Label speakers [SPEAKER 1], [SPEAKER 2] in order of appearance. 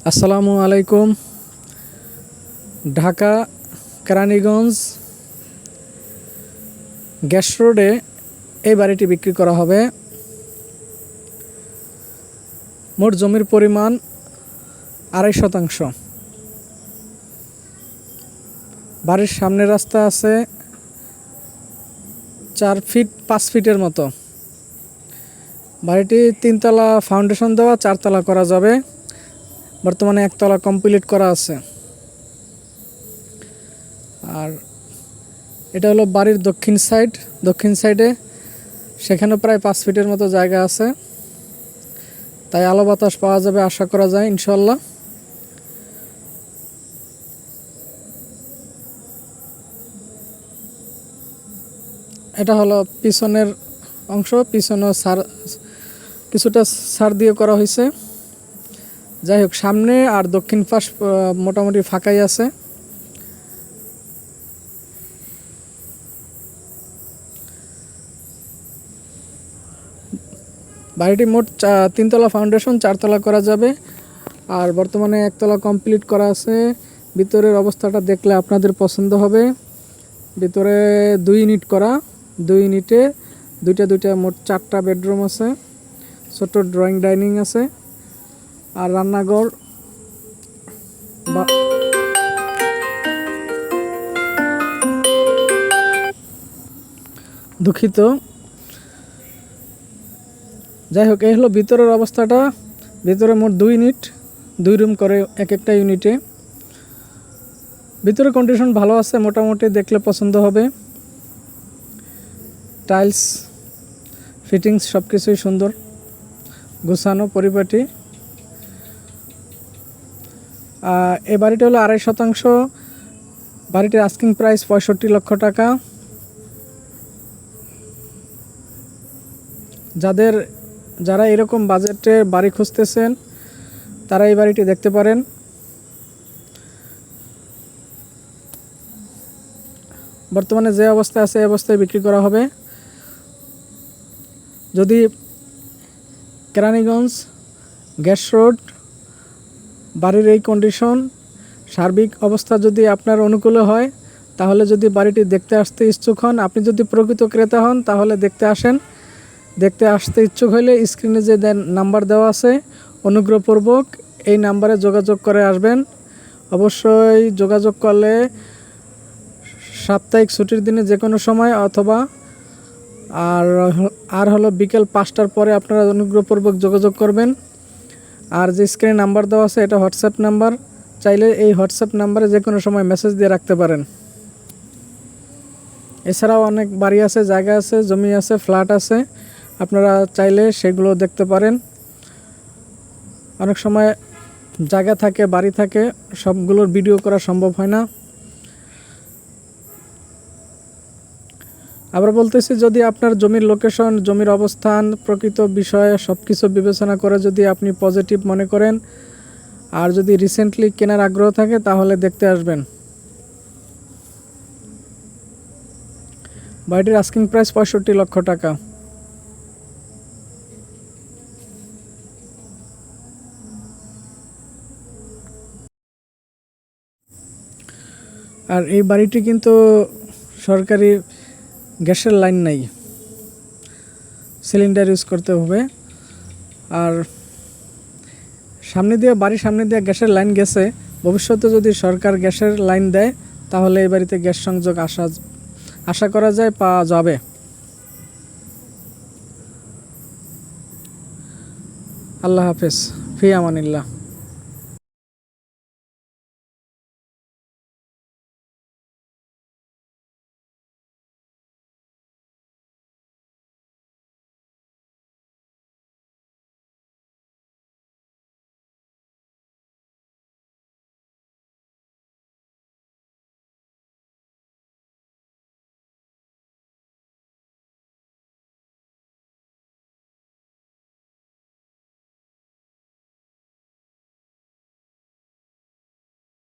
[SPEAKER 1] আসসালামু আলাইকুম। ঢাকা কেরানীগঞ্জ গ্যাস রোডে এই বাড়িটি বিক্রি করা হবে। মোট জমির পরিমাণ ২.৫ শতাংশ। বাড়ির সামনে রাস্তা আছে 4 ফিট 5 ফিটের মতো। বাড়িটি 3তলা ফাউন্ডেশন দেওয়া, 4তলা করা যাবে। বর্তমানে 1তলা কমপ্লিট করা আছে। আর এটা হলো বাড়ির দক্ষিণ সাইডে সেখানে প্রায় 5 ফিটের মতো জায়গা আছে, তাই আলো বাতাস পাওয়া যাবে আশা করা যায় ইনশাল্লাহ। এটা হলো পিছনের অংশ, পিছনেও কিছুটা সার দিয়ে করা হয়েছে। যাই হোক, সামনে আর দক্ষিণ পাশ মোটামুটি ফাঁকাই আছে। বাড়িটি মোট 3তলা ফাউন্ডেশন, 4তলা করা যাবে। আর বর্তমানে 1তলা কমপ্লিট করা আছে। ভিতরের অবস্থাটা দেখলে আপনাদের পছন্দ হবে। ভিতরে 2 ইউনিট করা, 2 ইউনিটে দুইটা মোট 4টা বেডরুম আছে, ছোট ড্রয়িং ডাইনিং আছে আর রান্নাঘর দুঃখিত। যাই হোক, এই হলো ভিতরের অবস্থাটা। ভিতরে মোট 2 ইউনিট, 2 রুম করে একটা ইউনিটে। ভিতরে কন্ডিশন ভালো আছে, মোটামুটি দেখলে পছন্দ হবে। টাইলস ফিটিংস সব কিছুই সুন্দর, গোছানো পরিপাটি। এই বাড়িটা হলো 2.৫ শতাংশ। বাড়িটির আস্কিং প্রাইস 65 লক্ষ টাকা। যারা এরকম বাজেটে বাড়ি খুঁজতেছেন তারা এই বাড়িটি দেখতে পারেন। বর্তমানে যে অবস্থায় আছে এই অবস্থায় বিক্রি করা হবে। যদি কেরানীগঞ্জ গ্যাস রোড বাড়ির এই কন্ডিশন, সার্বিক অবস্থা যদি আপনার অনুকূলে হয়, তাহলে যদি বাড়িটি দেখতে আসতে ইচ্ছুক হন, আপনি যদি প্রকৃত ক্রেতা হন তাহলে দেখতে আসেন। দেখতে আসতে ইচ্ছুক হলে স্ক্রিনে যে নাম্বার দেওয়া আছে অনুগ্রহপূর্বক এই নাম্বারে যোগাযোগ করে আসবেন। অবশ্যই যোগাযোগ করলে সাপ্তাহিক ছুটির দিনে যে কোনো সময়, অথবা আর হলো বিকেল 5টার পরে আপনারা অনুগ্রহপূর্বক যোগাযোগ করবেন। আর যে স্ক্রিনে নাম্বার দেওয়া আছে এটা হোয়াটসঅ্যাপ নাম্বার, চাইলে এই হোয়াটসঅ্যাপ নাম্বারে যে কোনো সময় মেসেজ দিয়ে রাখতে পারেন। এছাড়াও অনেক বাড়ি আছে, জায়গা আছে, জমি আছে, ফ্ল্যাট আছে, আপনারা চাইলে সেগুলো দেখতে পারেন। অনেক সময় জায়গা থাকে, বাড়ি থাকে, সবগুলোর ভিডিও করা সম্ভব হয় না। আবার বলতেছি, যদি আপনার জমির লোকেশন, জমির অবস্থান, প্রকৃত বিষয়ে সব কিছু বিবেচনা করে যদি আপনি পজিটিভ মনে করেন আর যদি রিসেন্টলি কেনার আগ্রহ থাকে তাহলে দেখতে আসবেন। বাড়িটির আস্কিং প্রাইস 65 লক্ষ টাকা। আর এই বাড়িটি কিন্তু সরকারি গ্যাসের লাইন নাই, সিলিন্ডার ইউজ করতে হবে। আর বাড়ির সামনে দিয়ে গ্যাসের লাইন গেছে। ভবিষ্যতে যদি সরকার গ্যাসের লাইন দেয় তাহলে এই বাড়িতে গ্যাস সংযোগ আশা করা যায় পাওয়া যাবে। আল্লাহ হাফেজ, ফি আমানিল্লাহ।